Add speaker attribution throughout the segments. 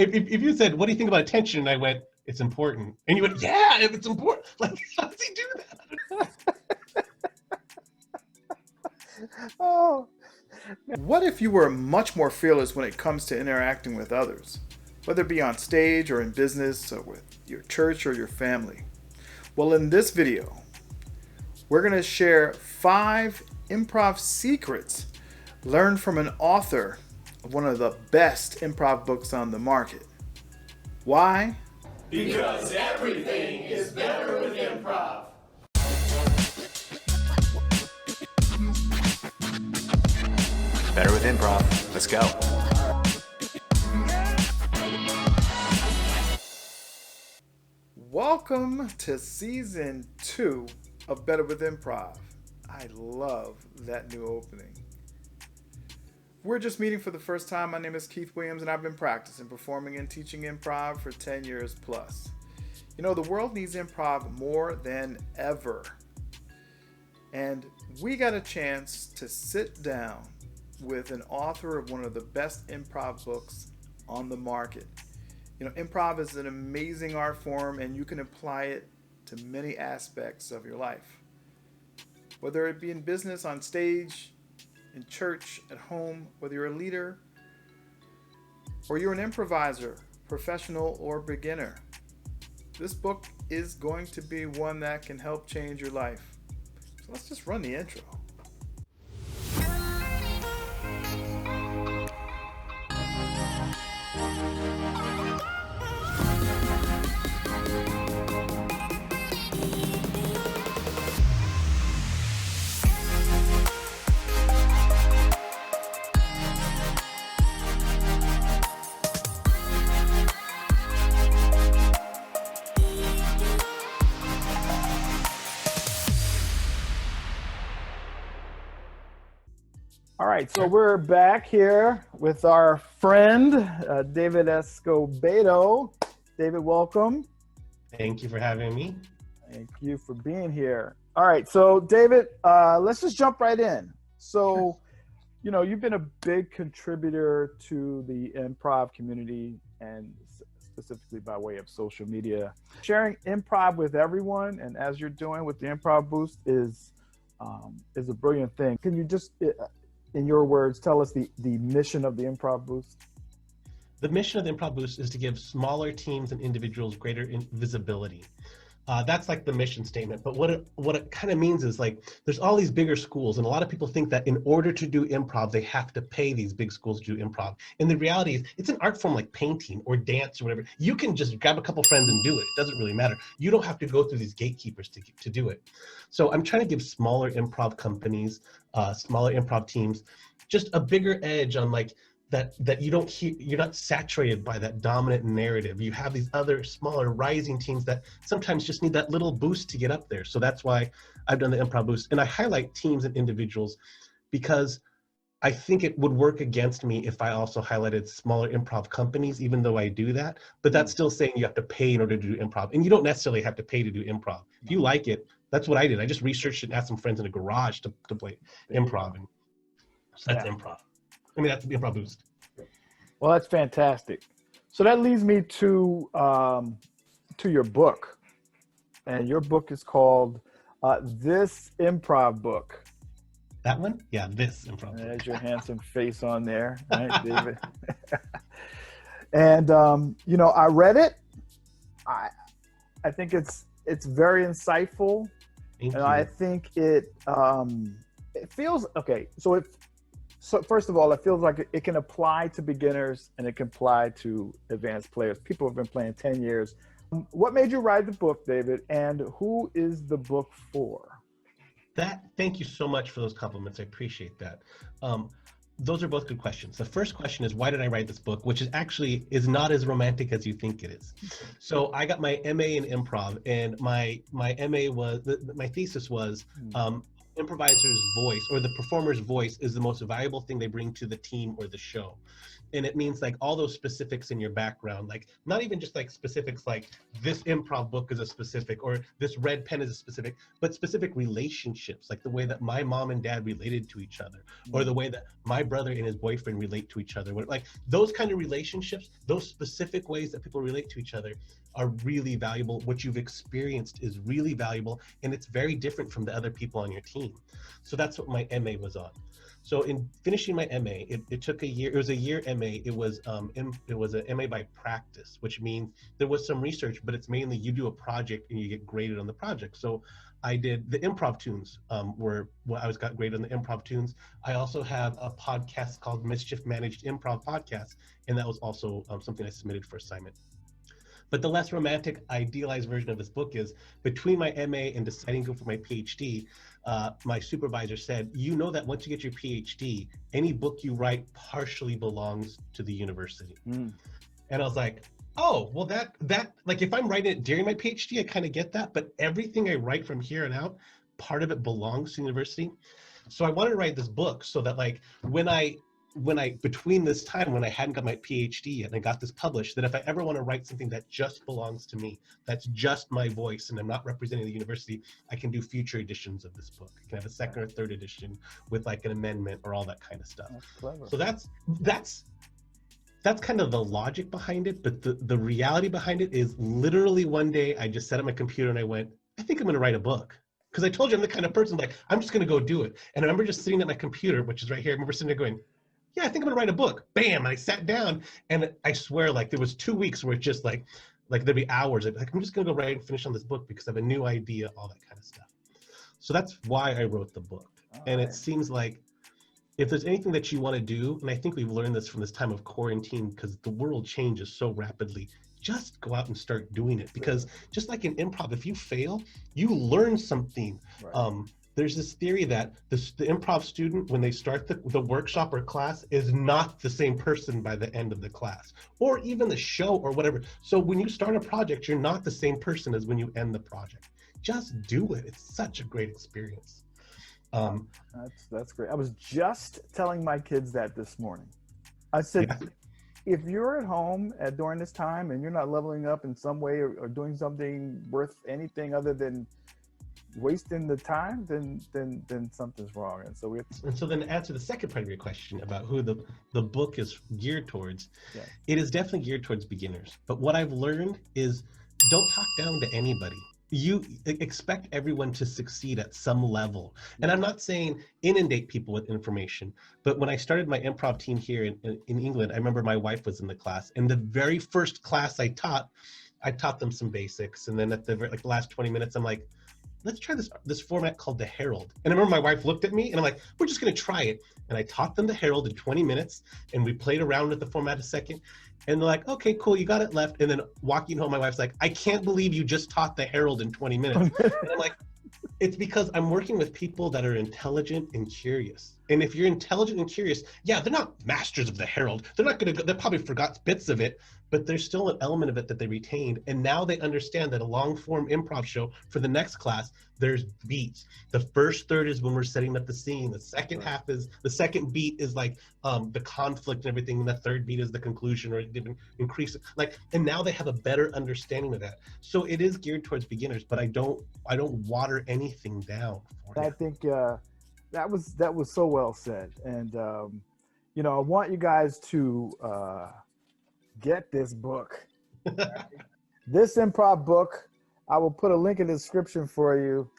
Speaker 1: if you said, what do you think about attention? And I went, it's important. And you went, yeah, if it's important. Like, how does he do that?
Speaker 2: Oh. What if you were much more fearless when it comes to interacting with others, whether it be on stage or in business or with your church or your family? Well, in this video, we're going to share 5 improv secrets learned from an author of one of the best improv books on the market. Why?
Speaker 3: Because everything is better with improv.
Speaker 4: Better with improv. Let's go.
Speaker 2: Welcome to season 2 of Better with Improv. I love that new opening. We're just meeting for the first time. My name is Keith Williams, and I've been practicing, performing, and teaching improv for 10 years plus. You know, the world needs improv more than ever. And we got a chance to sit down with an author of one of the best improv books on the market. You know, improv is an amazing art form, and you can apply it to many aspects of your life. Whether it be in business, on stage, in church, at home, whether you're a leader, or you're an improviser, professional or beginner, this book is going to be one that can help change your life. So let's just run the intro.
Speaker 5: All right, so we're back here with our friend, David Escobedo. David, welcome.
Speaker 1: Thank you for having me.
Speaker 5: Thank you for being here. All right, so David, let's just jump right in. So, you know, you've been a big contributor to the improv community and specifically by way of social media. Sharing improv with everyone, and as you're doing with the Improv Boost, is a brilliant thing. Can you just, in your words, tell us the mission of the Improv Boost?
Speaker 1: The mission of the Improv Boost is to give smaller teams and individuals greater visibility. That's like the mission statement. But what it kind of means is, like, there's all these bigger schools, and a lot of people think that in order to do improv, they have to pay these big schools to do improv. And the reality is, it's an art form like painting or dance or whatever. You can just grab a couple friends and do it. It doesn't really matter. You don't have to go through these gatekeepers to do it. So I'm trying to give smaller improv companies, smaller improv teams, just a bigger edge on, like, that you don't hear, you're not saturated by that dominant narrative. You have these other smaller rising teams that sometimes just need that little boost to get up there. So that's why I've done the Improv Boost. And I highlight teams and individuals because I think it would work against me if I also highlighted smaller improv companies, even though I do that. But that's still saying you have to pay in order to do improv. And you don't necessarily have to pay to do improv. If you like it, that's what I did. I just researched it and asked some friends in a garage to play improv. And so that's improv. I mean, that's the Improv Boost.
Speaker 5: Well, that's fantastic. So that leads me to your book, and your book is called This Improv Book.
Speaker 1: That one? Yeah, This Improv Book.
Speaker 5: There's your handsome face on there, right, David? And you know, I read it. I think it's very insightful.
Speaker 1: Thank you.
Speaker 5: I think it feels okay. So first of all, it feels like it can apply to beginners and it can apply to advanced players. People have been playing 10 years. What made you write the book, David, and who is the book for?
Speaker 1: Thank you so much for those compliments. I appreciate that. Those are both good questions. The first question is, why did I write this book, which is not as romantic as you think it is. So I got my MA in improv, and my MA was, my thesis was, improviser's voice, or the performer's voice, is the most valuable thing they bring to the team or the show. and it means like all those specifics in your background, like not even just like specifics like this improv book is a specific or this red pen is a specific, but specific relationships, like the way that my mom and dad related to each other, or the way that my brother and his boyfriend relate to each other. Like those kind of relationships, those specific ways that people relate to each other are really valuable. What you've experienced is really valuable, and it's very different from the other people on your team. So that's what my MA was on. So in finishing my MA, it took a year. It was a year MA. It was an MA by practice, which means there was some research, but it's mainly you do a project and you get graded on the project. So I did the improv tunes I got graded on the improv tunes. I also have a podcast called Mischief Managed Improv Podcast, and that was also something I submitted for assignment. But the less romantic, idealized version of this book is between my MA and deciding to go for my PhD, my supervisor said, you know that once you get your PhD, any book you write partially belongs to the university. And I was like, oh, well that like if I'm writing it during my PhD, I kind of get that, but everything I write from here on out, part of it belongs to the university. So I wanted to write this book so that like when I between this time when I hadn't got my PhD yet and I got this published, that if I ever want to write something that just belongs to me, that's just my voice and I'm not representing the university, I can do future editions of this book. I can have a second or third edition with like an amendment or all that kind of stuff.
Speaker 5: That's clever.
Speaker 1: So that's kind of the logic behind it, but the reality behind it is literally one day I just sat at my computer and I went, I think I'm going to write a book. Because I told you I'm the kind of person like, I'm just going to go do it. And I remember just sitting at my computer, which is right here. I remember sitting there going, yeah, I think I'm gonna write a book. Bam, and I sat down and I swear like there was 2 weeks where it's just like there'd be hours. Like I'm just gonna go write and finish on this book because I have a new idea, all that kind of stuff. So that's why I wrote the book. And it seems like if there's anything that you wanna do, and I think we've learned this from this time of quarantine because the world changes so rapidly, just go out and start doing it. Because just like in improv, if you fail, you learn something. Right. There's this theory that the improv student, when they start the workshop or class, is not the same person by the end of the class, or even the show or whatever. So when you start a project, you're not the same person as when you end the project. Just do it. It's such a great experience.
Speaker 5: That's great. I was just telling my kids that this morning. I said, if you're at home during this time and you're not leveling up in some way or doing something worth anything other than wasting the time, then something's wrong. And so
Speaker 1: then to answer the second part of your question about who the book is geared towards, it is definitely geared towards beginners. But what I've learned is don't talk down to anybody. You expect everyone to succeed at some level. And I'm not saying inundate people with information, but when I started my improv team here in England, I remember my wife was in the class, and the very first class I taught them some basics. And then at the last 20 minutes, I'm like, let's try this format called the Herald. And I remember my wife looked at me and I'm like, we're just gonna try it. And I taught them the Herald in 20 minutes and we played around with the format a second. And they're like, okay, cool, you got it left. And then walking home, my wife's like, I can't believe you just taught the Herald in 20 minutes. And I'm like, it's because I'm working with people that are intelligent and curious. And if you're intelligent and curious, they're not masters of the Herald. They probably forgot bits of it, but there's still an element of it that they retained. And now they understand that a long form improv show for the next class, there's beats. The first third is when we're setting up the scene. The second half is, the second beat is like the conflict and everything. And the third beat is the conclusion or even increase it. And now they have a better understanding of that. So it is geared towards beginners, but I don't water anything down for
Speaker 5: I think that was so well said. And, I want you guys to get this book. This improv book, I will put a link in the description for you.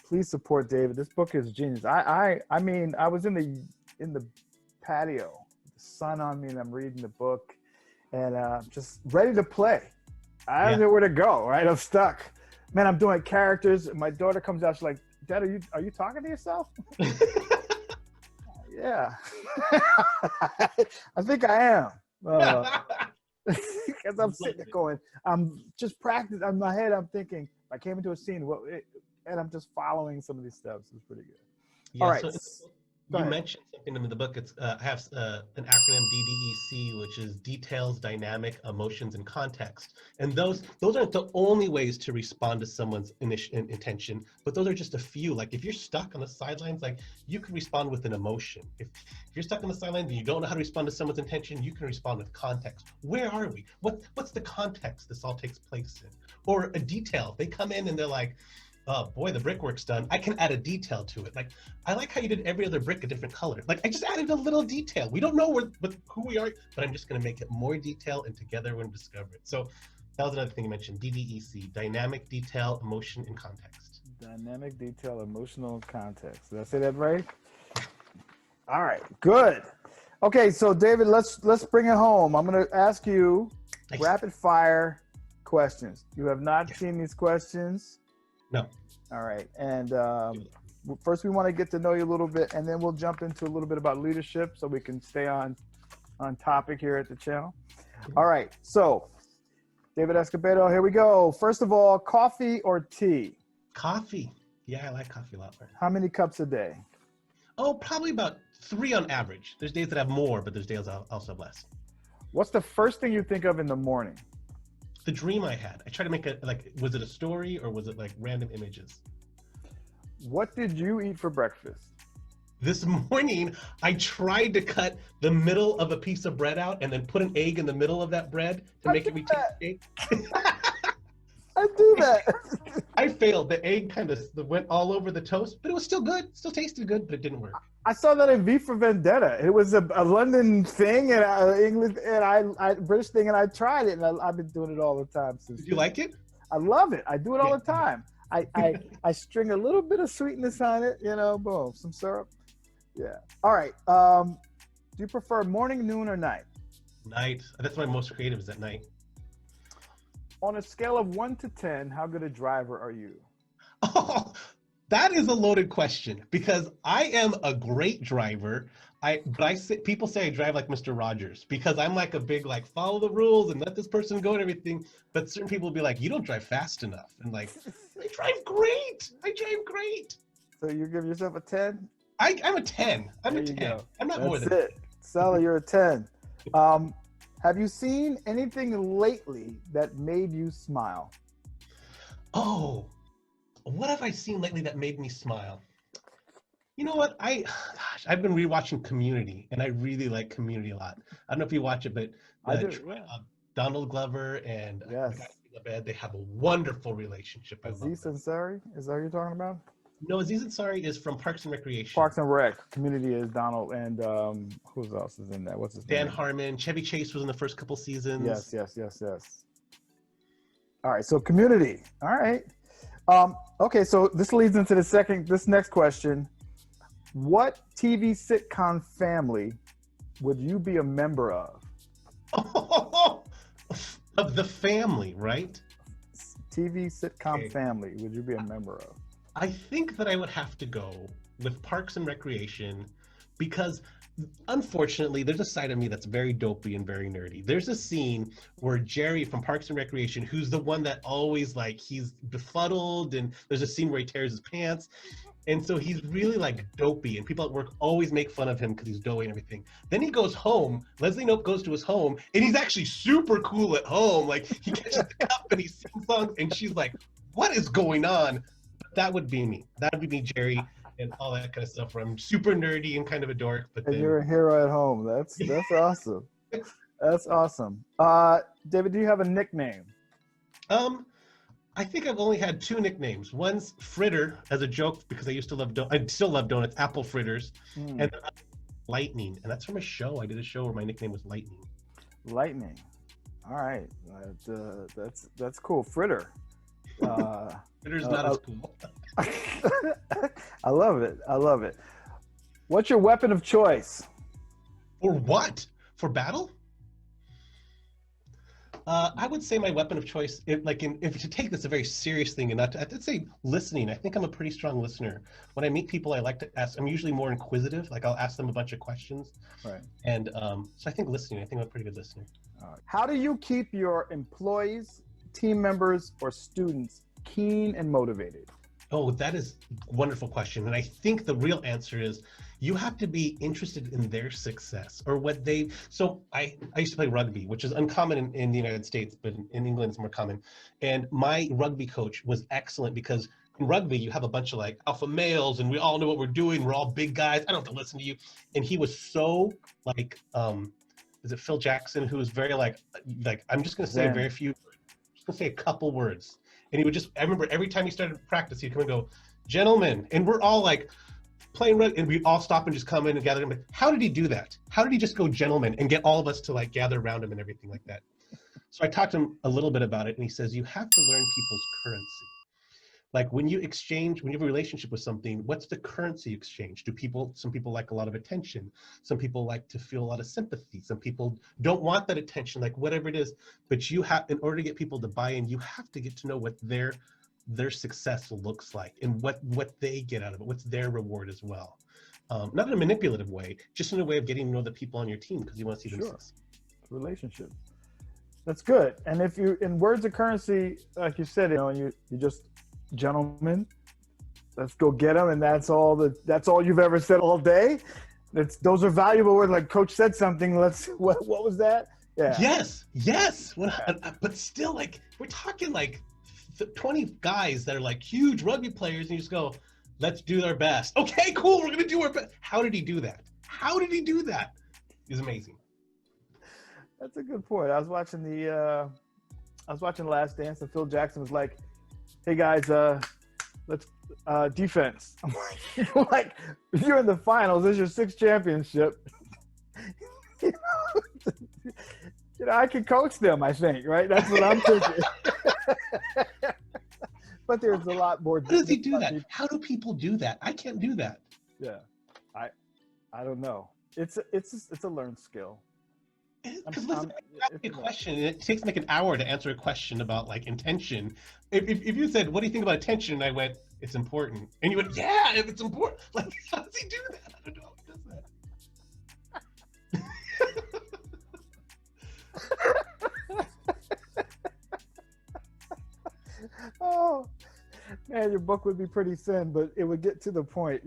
Speaker 5: Please support David. This book is genius. I mean, I was in the patio, the sun on me, and I'm reading the book, and just ready to play. I don't know where to go. Right, I'm stuck. Man, I'm doing characters. My daughter comes out. She's like, "Dad, are you talking to yourself?" Yeah, I think I am. Because I'm sitting there going, I'm just practicing. In my head, I'm thinking, I came into a scene, and I'm just following some of these steps. It's pretty good.
Speaker 1: Yeah,
Speaker 5: all right.
Speaker 1: You mentioned something in the book. It's I have an acronym DDEC, which is details, dynamic, emotions, and context. And those aren't the only ways to respond to someone's intention, but those are just a few. Like if you're stuck on the sidelines, like you can respond with an emotion. If you're stuck on the sidelines and you don't know how to respond to someone's intention, you can respond with context. Where are we? What's the context this all takes place in? Or a detail. They come in and they're like, oh boy, the brickwork's done. I can add a detail to it. Like, I like how you did every other brick a different color. Like, I just added a little detail. We don't know who we are, but I'm just going to make it more detail, and together we're going to discover it. So that was another thing you mentioned, DDEC, dynamic, detail, emotion, and context.
Speaker 5: Dynamic, detail, emotional context. Did I say that right? All right, good. Okay, so David, let's bring it home. I'm going to ask you rapid fire questions. You have not seen these questions.
Speaker 1: No.
Speaker 5: All right. And first we want to get to know you a little bit, and then we'll jump into a little bit about leadership so we can stay on topic here at the channel. All right. So David Escobedo, here we go. First of all, coffee or tea?
Speaker 1: Coffee. Yeah, I like coffee a lot more.
Speaker 5: How many cups a day?
Speaker 1: Oh, probably about 3 on average. There's days that have more, but there's days I also have less.
Speaker 5: What's the first thing you think of in the morning?
Speaker 1: The dream I had. I tried to make it like, was it a story or was it like random images?
Speaker 5: What did you eat for breakfast?
Speaker 1: This morning, I tried to cut the middle of a piece of bread out and then put an egg in the middle of that bread to make it retain egg.
Speaker 5: I do that.
Speaker 1: I failed. The egg kind of went all over the toast, but it was still good. Still tasted good, but it didn't work.
Speaker 5: I saw that in V for Vendetta. It was a London thing and English and I British thing, and I tried it, and I've been doing it all the time since.
Speaker 1: Did you like it?
Speaker 5: I love it. I do it all the time. I string a little bit of sweetness on it, boom, some syrup. Yeah. All right. Do you prefer morning, noon, or night?
Speaker 1: Night. That's my most creative, is at night.
Speaker 5: On a scale of 1 to 10, how good a driver are you?
Speaker 1: Oh, that is a loaded question because I am a great driver. People say I drive like Mr. Rogers because I'm like a big follow the rules and let this person go and everything. But certain people will be like, you don't drive fast enough, and I drive great. I drive great.
Speaker 5: So you give yourself a 10?
Speaker 1: I'm a 10. I'm a 10.
Speaker 5: Go.
Speaker 1: I'm not
Speaker 5: That's
Speaker 1: more than
Speaker 5: it. Sally, you're a 10. Have you seen anything lately that made you smile?
Speaker 1: Oh, what have I seen lately that made me smile? You know what? I've been rewatching Community, and I really like Community a lot. I don't know if you watch it, but
Speaker 5: I do,
Speaker 1: Donald Glover and the guy in the bed, they have a wonderful relationship.
Speaker 5: Aziz Ansari, is that what you're talking about?
Speaker 1: No, Aziz Ansari is from Parks and Recreation.
Speaker 5: Parks and Rec. Community is Donald, and who else is in that? What's his name?
Speaker 1: Dan Harmon. Chevy Chase was in the first couple seasons.
Speaker 5: Yes. All right, so Community. All right. Okay, so this leads into this next question. What TV sitcom family would you be a member of?
Speaker 1: Of the family, right?
Speaker 5: TV sitcom family would you be a member of?
Speaker 1: I think that I would have to go with Parks and Recreation because unfortunately there's a side of me that's very dopey and very nerdy. There's a scene where Jerry from Parks and Recreation, who's the one that always he's befuddled, and there's a scene where he tears his pants. And so he's really dopey, and people at work always make fun of him because he's doughy and everything. Then he goes home, Leslie Knope goes to his home, and he's actually super cool at home. He catches the cup and he sings songs, and she's like, what is going on? That would be me. That would be me, Jerry, and all that kind of stuff where I'm super nerdy and kind of a dork. But then...
Speaker 5: you're a hero at home. That's awesome. That's awesome. David, do you have a nickname?
Speaker 1: I think I've only had 2 nicknames. One's Fritter as a joke because I used to love I still love donuts, apple fritters, and Lightning, and that's from a show. I did a show where my nickname was Lightning. Lightning.
Speaker 5: All right, that's cool. Fritter.
Speaker 1: Fritter's not as cool.
Speaker 5: I love it. What's your weapon of choice?
Speaker 1: For what? For battle? I would say my weapon of choice, if to take this a very serious thing and not to, I'd say listening. I think I'm a pretty strong listener. When I meet people, I like to ask. I'm usually more inquisitive. I'll ask them a bunch of questions.
Speaker 5: Right.
Speaker 1: And so I think listening. I think I'm a pretty good listener.
Speaker 5: How do you keep your employees, team members, or students keen and motivated?
Speaker 1: Oh, that is a wonderful question. And I think the real answer is you have to be interested in their success or what they. So I used to play rugby, which is uncommon in the United States, but in England it's more common. And my rugby coach was excellent because in rugby you have a bunch of like alpha males and we all know what we're doing. We're all big guys. I don't have to listen to you. And he was so like, is it Phil Jackson, who was very like I'm just going to say a very few, I'm just going to say a couple words. And he would just, I remember every time he started practice, he'd come and go, gentlemen, and we're all like playing rugby, and we'd all stop and just come in and gather him. How did he do that? How did he just go gentlemen and get all of us to like gather around him and everything like that? So I talked to him a little bit about it, and he says, you have to learn people's currency. Like when you exchange, when you have a relationship with something, what's the currency you exchange? Some people like a lot of attention. Some people like to feel a lot of sympathy. Some people don't want that attention, like whatever it is. But you have, in order to get people to buy in, you have to get to know what their success looks like and what they get out of it. What's their reward as well? Not in a manipulative way, just in a way of getting to know the people on your team because you want to see them succeed.
Speaker 5: Relationship. That's good. And if you, in words of currency, like you said, you just, gentlemen, let's go get them, and that's all you've ever said all day. Those are valuable words. Like Coach said something. What was that? Yeah.
Speaker 1: Yes. But still, like we're talking like 20 guys that are like huge rugby players, and you just go, let's do our best. Okay, cool. We're gonna do our best. How did he do that? He's amazing.
Speaker 5: That's a good point. I was watching Last Dance, and Phil Jackson was like, hey guys, let's defense. I'm like, you're in the finals. This is your 6th championship. I can coach them, I think, right? That's what I'm thinking. But there's a lot more.
Speaker 1: How does he do that? How do people do that? I can't do that.
Speaker 5: Yeah, I don't know. It's a learned skill.
Speaker 1: Because listen, I ask a question, and it takes like an hour to answer a question about like intention. If you said, "What do you think about attention?" and I went, "It's important," and you went, "Yeah, if it's important." Like, how does he do that? I don't know how he does that.
Speaker 5: Oh man, your book would be pretty thin, but it would get to the point,